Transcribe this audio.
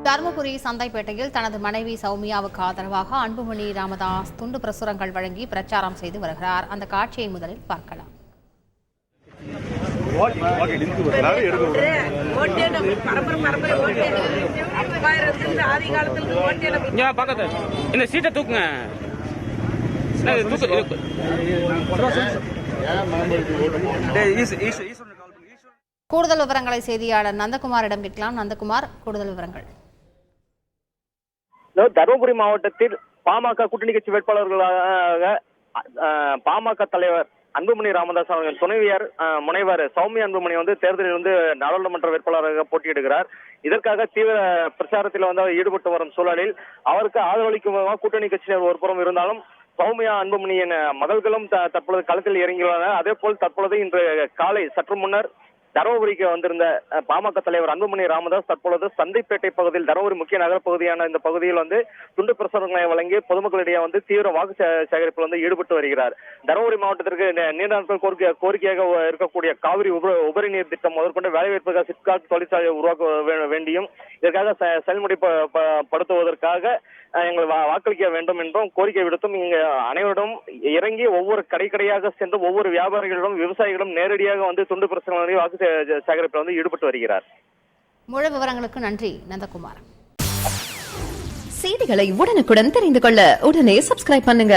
தருமபுரி சந்தைப்பேட்டையில் தனது மனைவி சௌமியாவுக்கு ஆதரவாக அன்புமணி ராமதாஸ் துண்டு பிரசுரங்கள் வழங்கி பிரச்சாரம் செய்து வருகிறார். அந்த காட்சியை முதலில் பார்க்கலாம். கூடுதல் விவரங்களை செய்தியாளர் நந்தகுமாரிடம் கேட்கலாம். நந்தகுமார், கூடுதல் விவரங்கள். தருமபுரி மாவட்டத்தில் பாமக கூட்டணி கட்சி வேட்பாளர்களாக பாமக தலைவர் அன்புமணி ராமதாஸ் அவர்கள் துணைவியார் முனைவர் சௌமியா அன்புமணி தேர்தலில் நாடாளுமன்ற வேட்பாளராக போட்டியிடுகிறார். இதற்காக தீவிர பிரச்சாரத்தில் ஈடுபட்டு வரும் சூழலில் அவருக்கு ஆதரவளிக்கும் கூட்டணி கட்சியினர் ஒரு புறம் இருந்தாலும் சௌமியா அன்புமணியின் மகள்களும் தற்பொழுது களத்தில் இறங்கியுள்ளனர். அதே போல் தற்பொழுது இன்று காலை சற்று முன்னர் தருமபுரிக்கு வந்திருந்த பாமக தலைவர் அன்புமணி ராமதாஸ் தற்பொழுது சந்தைப்பேட்டை பகுதியில் தருமபுரி முக்கிய நகர பகுதியான இந்த பகுதியில் துண்டு பிரசுரங்களை வழங்கி பொதுமக்களிடையே தீவிர வாக்கு சேகரிப்பில் ஈடுபட்டு வருகிறார். தருமபுரி மாவட்டத்திற்கு நீண்ட நாட்கள் கோரிக்கையாக இருக்கக்கூடிய காவிரி உபரி நீர் திட்டம் முதற்கொண்டு வேலைவாய்ப்புக்காக சிப்காட் தொழிற்சாலையை உருவாக்க வேண்டியும் இதற்காக செயல்முறைப்படுத்துவதற்காக எங்கள் வாக்களிக்க வேண்டும் என்றும் கோரிக்கை விடுத்தும் இங்கு அனைவரிடம் இறங்கி ஒவ்வொரு கடையாக சென்று ஒவ்வொரு வியாபாரிகளிடம் விவசாயிகளிடம் நேரடியாக துண்டு பிரசுரங்களை வாக்கு சேகரிப்பில் ஈடுபட்டு வருகிறார். முழு விவரங்களுக்கு நன்றி நந்தகுமார். செய்திகளை உடனுக்குடன் தெரிந்து கொள்ள உடனே சப்ஸ்கிரைப் பண்ணுங்க.